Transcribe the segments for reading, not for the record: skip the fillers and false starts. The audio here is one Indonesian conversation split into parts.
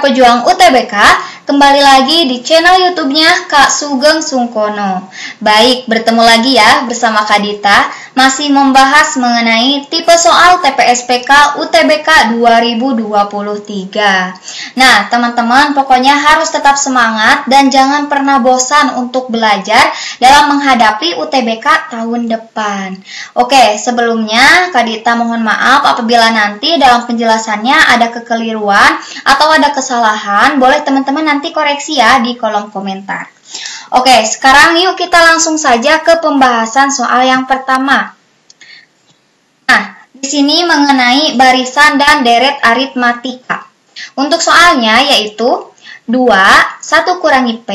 pejuang UTBK, kembali lagi di channel YouTube-nya Kak Sugeng Sungkono. Baik, bertemu lagi ya bersama Kak Dita, masih membahas mengenai tipe soal TPS-PK UTBK 2023. Nah, teman-teman pokoknya harus tetap semangat dan jangan pernah bosan untuk belajar dalam menghadapi UTBK tahun depan. Oke, sebelumnya Kak Dita mohon maaf apabila nanti dalam penjelasannya ada kekeliruan atau ada kesalahan, boleh teman-teman nanti koreksi ya di kolom komentar. Oke, sekarang yuk kita langsung saja ke pembahasan soal yang pertama. Nah, di sini mengenai barisan dan deret aritmatika. Untuk soalnya yaitu 2, 1 kurangi P,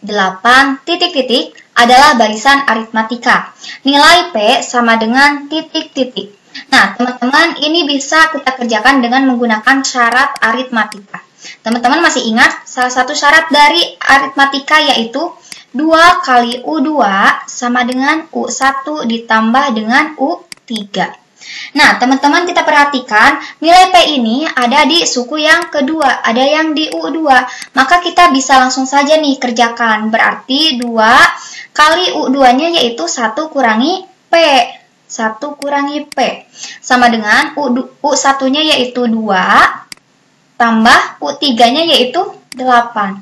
8, titik-titik adalah barisan aritmatika. Nilai P sama dengan titik-titik. Nah, teman-teman ini bisa kita kerjakan dengan menggunakan syarat aritmatika. Teman-teman masih ingat salah satu syarat dari aritmatika yaitu 2 kali U2 sama dengan U1 ditambah dengan U3. Nah, teman-teman kita perhatikan nilai P ini ada di suku yang kedua, ada yang di U2. Maka kita bisa langsung saja nih kerjakan. Berarti 2 kali U2-nya yaitu 1 kurangi P. 1 kurangi P. Sama dengan U1-nya yaitu 2, tambah U3-nya yaitu 8.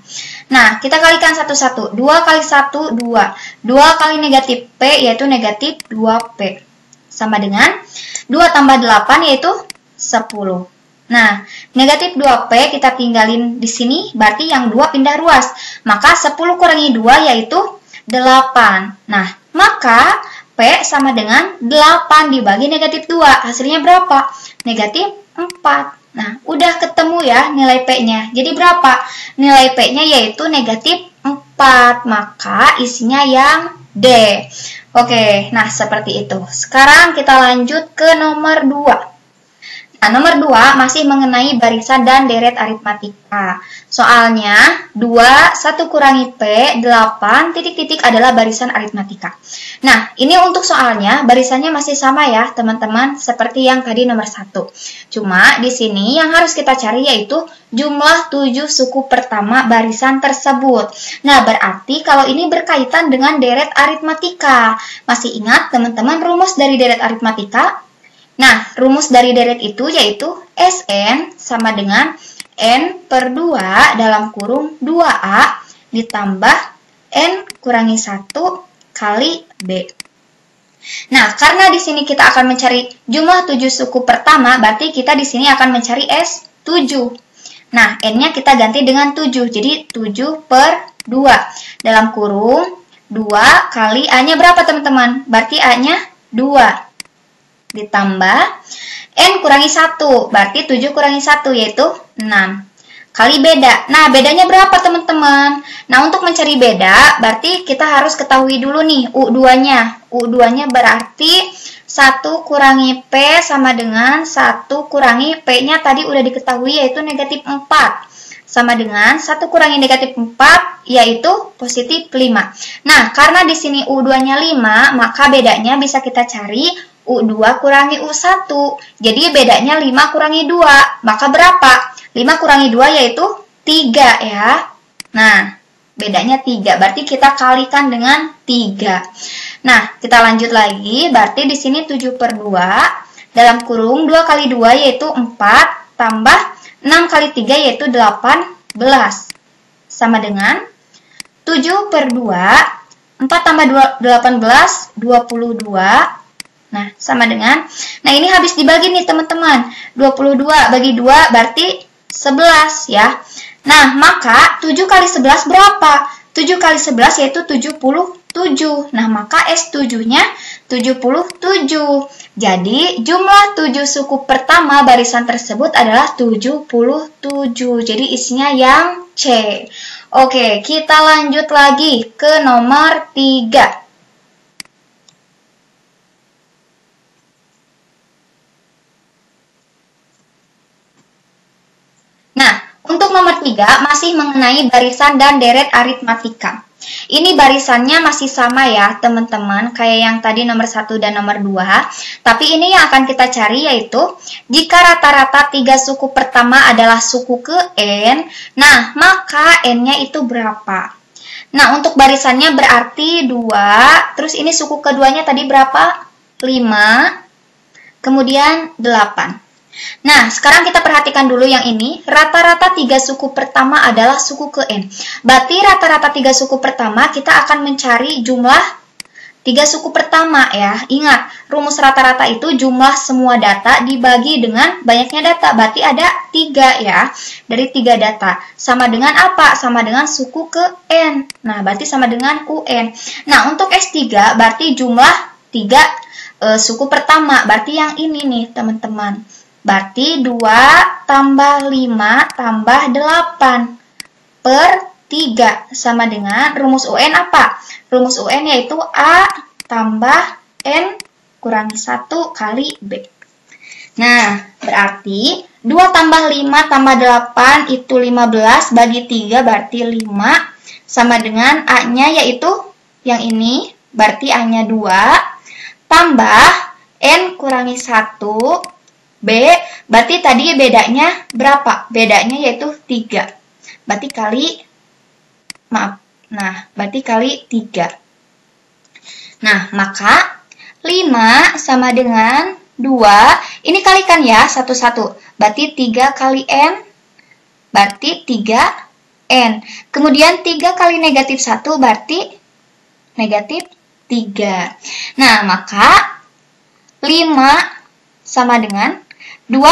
Nah, kita kalikan satu-satu. 2 kali 1, 2. 2 kali negatif P yaitu negatif 2P. Sama dengan 2 tambah 8 yaitu 10. Nah, negatif 2P kita tinggalin di sini, berarti yang 2 pindah ruas. Maka 10 kurangi 2 yaitu 8. Nah, maka P sama dengan 8 dibagi negatif 2. Hasilnya berapa? Negatif 4. Nah, udah ketemu ya nilai P-nya. Jadi berapa? Nilai P-nya yaitu negatif 4. Maka isinya yang D. Oke, nah seperti itu. Sekarang kita lanjut ke nomor 2. Nah, nomor 2 masih mengenai barisan dan deret aritmatika. Soalnya 2, 1 kurangi P, 8, titik-titik adalah barisan aritmatika. Nah, ini untuk soalnya barisannya masih sama ya teman-teman, seperti yang tadi nomor 1. Cuma di sini yang harus kita cari yaitu jumlah 7 suku pertama barisan tersebut. Nah, berarti kalau ini berkaitan dengan deret aritmatika. Masih ingat teman-teman rumus dari deret aritmatika? Nah, rumus dari deret itu yaitu Sn sama dengan N per 2 dalam kurung 2A ditambah N kurangi 1 kali B. Nah, karena di sini kita akan mencari jumlah 7 suku pertama, berarti kita di sini akan mencari S7. Nah, N-nya kita ganti dengan 7, jadi 7 per 2 dalam kurung 2 kali A-nya berapa teman-teman? Berarti A-nya 2. Ditambah N kurangi 1, berarti 7 kurangi 1 yaitu 6. Kali beda. Nah, bedanya berapa teman-teman? Nah, untuk mencari beda, berarti kita harus ketahui dulu nih U2-nya. U2-nya berarti 1 kurangi P sama dengan 1 kurangi P-nya tadi udah diketahui yaitu negatif 4. Sama dengan 1 kurangi negatif 4 yaitu positif 5. Nah, karena di sini U2-nya 5, maka bedanya bisa kita cari U2 kurangi U1. Jadi bedanya 5 kurangi 2. Maka berapa? 5 kurangi 2 yaitu 3 ya. Nah, bedanya 3. Berarti kita kalikan dengan 3. Nah, kita lanjut lagi. Berarti di sini 7 per 2. Dalam kurung 2 kali 2 yaitu 4. Tambah 6 kali 3 yaitu 18. Sama dengan 7 per 2. 4 tambah 18, 22. Nah, sama dengan, nah ini habis dibagi nih teman-teman. 22 bagi 2 berarti 11 ya. Nah, maka 7 kali 11 berapa? 7 kali 11 yaitu 77. Nah, maka S7-nya 77. Jadi, jumlah 7 suku pertama barisan tersebut adalah 77. Jadi, isinya yang C. Oke, kita lanjut lagi ke nomor 3. Untuk nomor 3 masih mengenai barisan dan deret aritmatika. Ini barisannya masih sama ya teman-teman, kayak yang tadi nomor 1 dan nomor 2. Tapi ini yang akan kita cari yaitu, jika rata-rata 3 suku pertama adalah suku ke N, nah maka N-nya itu berapa? Nah untuk barisannya berarti 2, terus ini suku keduanya tadi berapa? 5, kemudian 8. Nah, sekarang kita perhatikan dulu yang ini. Rata-rata 3 suku pertama adalah suku ke N. Berarti rata-rata 3 suku pertama kita akan mencari jumlah 3 suku pertama ya. Ingat, rumus rata-rata itu jumlah semua data dibagi dengan banyaknya data. Berarti ada 3 ya. Dari 3 data. Sama dengan apa? Sama dengan suku ke N. Nah, berarti sama dengan UN. Nah, untuk S3 berarti jumlah 3 suku pertama. Berarti yang ini nih teman-teman. Berarti 2 tambah 5 tambah 8 per 3 sama dengan rumus UN apa? Rumus UN yaitu A tambah N kurangi 1 kali B. Nah, berarti 2 tambah 5 tambah 8 itu 15 bagi 3 berarti 5 sama dengan A-nya yaitu yang ini berarti A-nya 2 tambah N kurangi 1 B, berarti tadi bedanya berapa? Bedanya yaitu 3. Berarti kali, maaf, nah, berarti kali 3. Nah, maka 5 sama dengan 2, ini kalikan ya, 1-1. Berarti 3 kali N, berarti 3N. Kemudian 3 kali negatif 1, berarti negatif 3. Nah, maka 5 sama dengan 2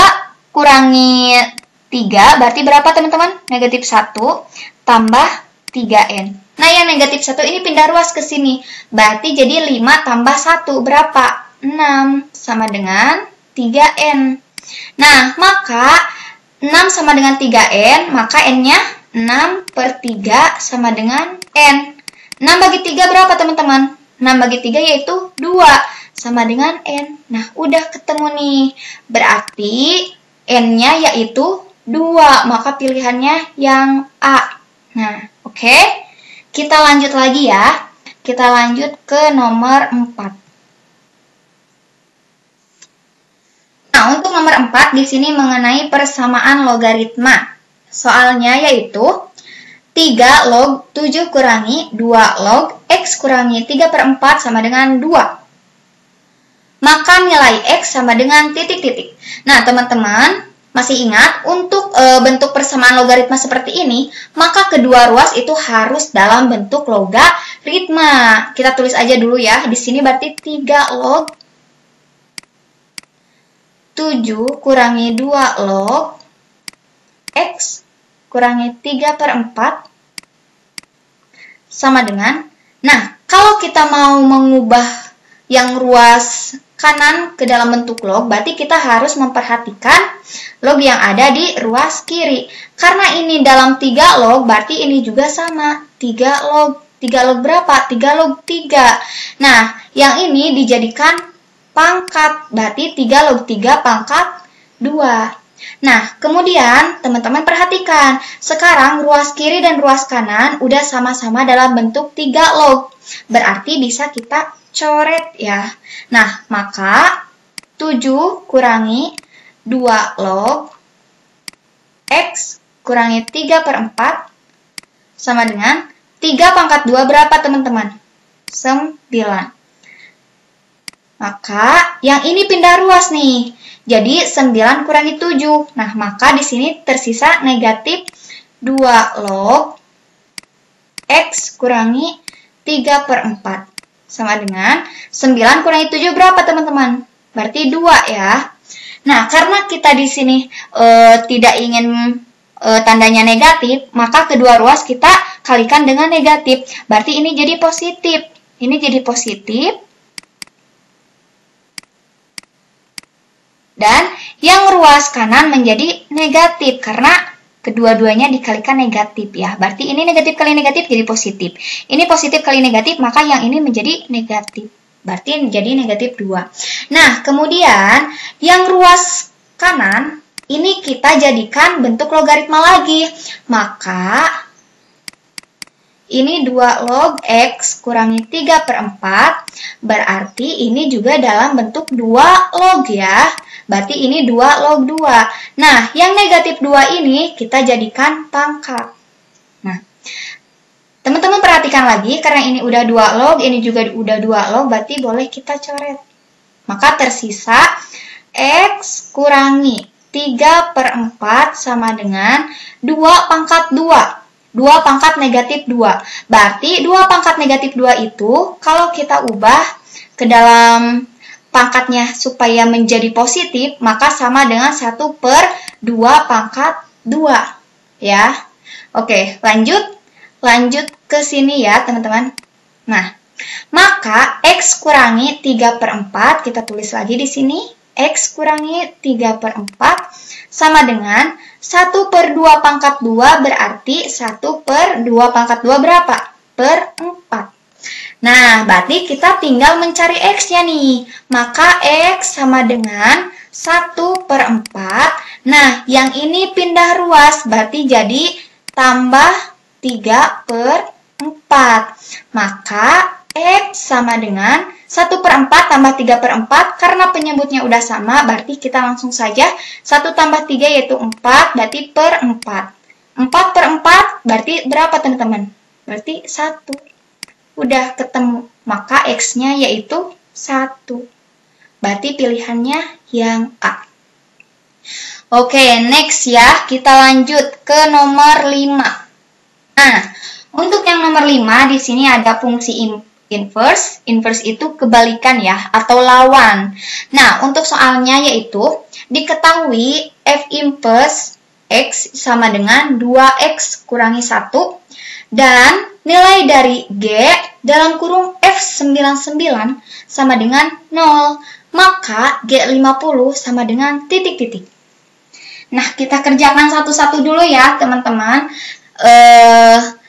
kurangi 3, berarti berapa teman-teman? Negatif 1 tambah 3N. Nah, yang negatif 1 ini pindah ruas ke sini. Berarti jadi 5 tambah 1, berapa? 6, sama dengan 3N. Nah, maka 6 sama dengan 3N, maka N-nya 6 per 3 sama dengan N. 6 bagi 3 berapa teman-teman? 6 bagi 3 yaitu 2. Sama dengan N. Nah, udah ketemu nih. Berarti N-nya yaitu 2. Maka pilihannya yang A. Nah, oke. Kita lanjut lagi ya. Kita lanjut ke nomor 4. Nah, untuk nomor 4 di sini mengenai persamaan logaritma. Soalnya yaitu 3 log 7 kurangi 2 log X kurangi 3 per 4 sama dengan 2. Maka nilai X sama dengan titik-titik. Nah, teman-teman, masih ingat untuk bentuk persamaan logaritma seperti ini, maka kedua ruas itu harus dalam bentuk logaritma. Kita tulis aja dulu ya. Di sini berarti 3 log 7 kurangi 2 log X kurangi 3 per 4 sama dengan, nah, kalau kita mau mengubah yang ruas kanan ke dalam bentuk log, berarti kita harus memperhatikan log yang ada di ruas kiri. Karena ini dalam 3 log, berarti ini juga sama. 3 log. 3 log berapa? 3 log 3. Nah, yang ini dijadikan pangkat. Berarti 3 log 3 pangkat 2. Nah, kemudian teman-teman perhatikan. Sekarang ruas kiri dan ruas kanan udah sama-sama dalam bentuk 3 log. Berarti bisa kita coret ya. Nah, maka 7 kurangi 2 log X kurangi 3 per 4 sama dengan 3 pangkat 2 berapa teman-teman? 9. Maka yang ini pindah ruas nih. Jadi 9 kurangi 7. Nah, maka di sini tersisa negatif 2 log X kurangi 3 per 4. Sama dengan 9 kurangi 7 berapa teman-teman? Berarti 2 ya. Nah, karena kita di sini tidak ingin tandanya negatif, maka kedua ruas kita kalikan dengan negatif. Berarti ini jadi positif. Ini jadi positif. Dan yang ruas kanan menjadi negatif karena kedua-duanya dikalikan negatif ya. Berarti ini negatif kali negatif jadi positif. Ini positif kali negatif, maka yang ini menjadi negatif. Berarti jadi negatif 2. Nah, kemudian yang ruas kanan ini kita jadikan bentuk logaritma lagi. Maka ini 2 log X kurangi 3/4, berarti ini juga dalam bentuk 2 log ya. Berarti ini 2 log 2. Nah, yang negatif 2 ini kita jadikan pangkat. Nah, teman-teman perhatikan lagi, karena ini udah 2 log, ini juga udah 2 log, berarti boleh kita coret. Maka tersisa X kurangi 3/4 sama dengan 2 pangkat 2. 2 pangkat negatif 2. Berarti 2 pangkat negatif 2 itu, kalau kita ubah ke dalam pangkatnya supaya menjadi positif, maka sama dengan 1/2 pangkat 2. Ya. Oke, lanjut ke sini ya, teman-teman. Nah, maka X kurangi 3/4, kita tulis lagi di sini. X kurangi 3/4 sama dengan 1/2 pangkat 2, berarti 1/2 pangkat 2 berapa? Per 4. Nah, berarti kita tinggal mencari X-nya nih. Maka X sama dengan 1/4. Nah, yang ini pindah ruas, berarti jadi tambah 3/4. Maka X sama dengan 1/4 tambah 3/4, karena penyebutnya udah sama, berarti kita langsung saja 1 tambah 3 yaitu 4, berarti per 4. 4/4 berarti berapa teman-teman? Berarti 1. Udah ketemu, maka X-nya yaitu 1. Berarti pilihannya yang A. Oke, next ya, kita lanjut ke nomor 5. Nah, untuk yang nomor 5 di sini ada fungsi inverse. Inverse itu kebalikan ya, atau lawan. Nah, untuk soalnya yaitu diketahui F inverse X sama dengan 2X kurangi 1 dan nilai dari G dalam kurung F99 sama dengan 0. Maka G50 sama dengan titik-titik. Nah, kita kerjakan satu-satu dulu ya, teman-teman.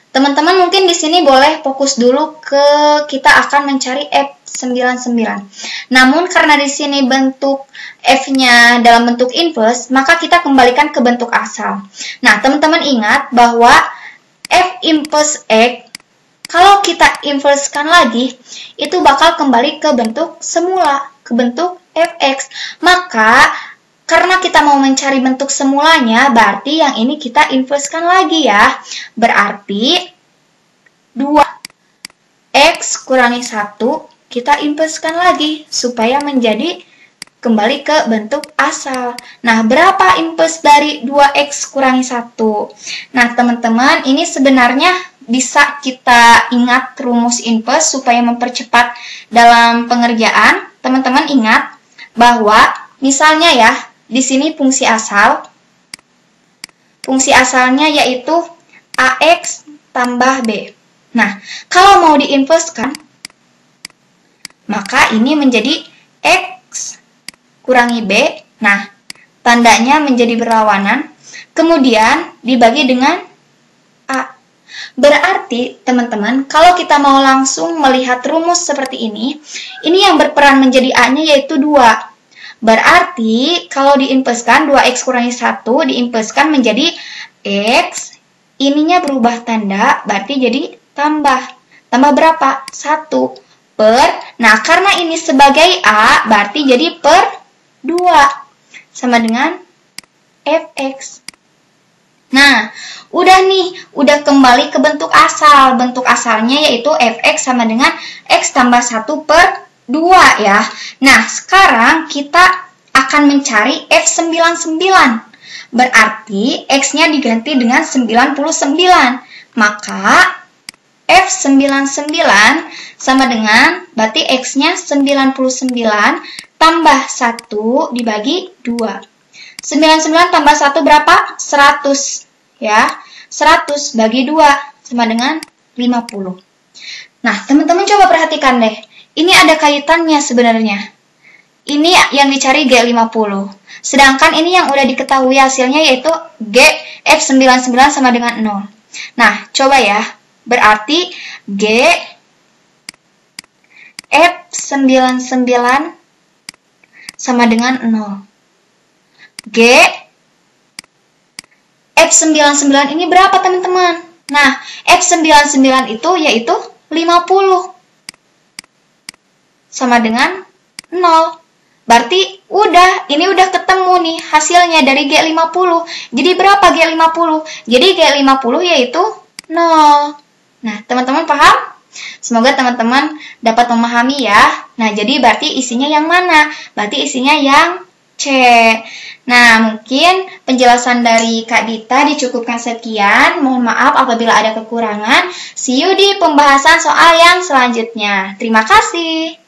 Teman-teman mungkin di sini boleh fokus dulu ke kita akan mencari F99. Namun karena di sini bentuk F-nya dalam bentuk inverse, maka kita kembalikan ke bentuk asal. Nah, teman-teman ingat bahwa F inverse X, kalau kita inversekan lagi, itu bakal kembali ke bentuk semula, ke bentuk Fx. Maka karena kita mau mencari bentuk semulanya, berarti yang ini kita inversekan lagi ya. Berarti 2x kurangi 1 kita inversekan lagi supaya menjadi kembali ke bentuk asal. Nah, berapa inverse dari 2x kurangi 1? Nah, teman-teman, ini sebenarnya bisa kita ingat rumus inverse supaya mempercepat dalam pengerjaan. Teman-teman ingat bahwa misalnya ya, di sini fungsi asal. Fungsi asalnya yaitu AX tambah B. Nah, kalau mau diinversekan, maka ini menjadi X kurangi B. Nah, tandanya menjadi berlawanan. Kemudian dibagi dengan A. Berarti, teman-teman, kalau kita mau langsung melihat rumus seperti ini yang berperan menjadi A-nya yaitu 2. Berarti, kalau diinverskan 2x kurangi 1, diinverskan menjadi X, ininya berubah tanda, berarti jadi tambah. Tambah berapa? 1 per, nah karena ini sebagai A, berarti jadi per 2. Sama dengan Fx. Nah, udah nih, udah kembali ke bentuk asal. Bentuk asalnya yaitu Fx sama dengan X tambah 1 per 2 ya. Nah, sekarang kita akan mencari F99. Berarti X-nya diganti dengan 99. Maka F99 sama dengan, berarti X-nya 99 tambah 1 dibagi 2. 99 tambah 1 berapa? 100. Ya, 100 bagi 2 sama dengan 50. Nah, teman-teman coba perhatikan deh. Ini ada kaitannya sebenarnya. Ini yang dicari G50. Sedangkan ini yang udah diketahui hasilnya yaitu G F99 sama dengan 0. Nah, coba ya. Berarti G F99 sama dengan 0. G F99 ini berapa teman-teman? Nah, X99 itu yaitu 50. Sama dengan 0. Berarti ini udah ketemu nih hasilnya dari G50. Jadi berapa G50? Jadi G50 yaitu 0. Nah, teman-teman paham? Semoga teman-teman dapat memahami ya. Nah, jadi berarti isinya yang mana? Berarti isinya yang C. Nah, mungkin penjelasan dari Kak Dita dicukupkan sekian. Mohon maaf apabila ada kekurangan. See you di pembahasan soal yang selanjutnya. Terima kasih.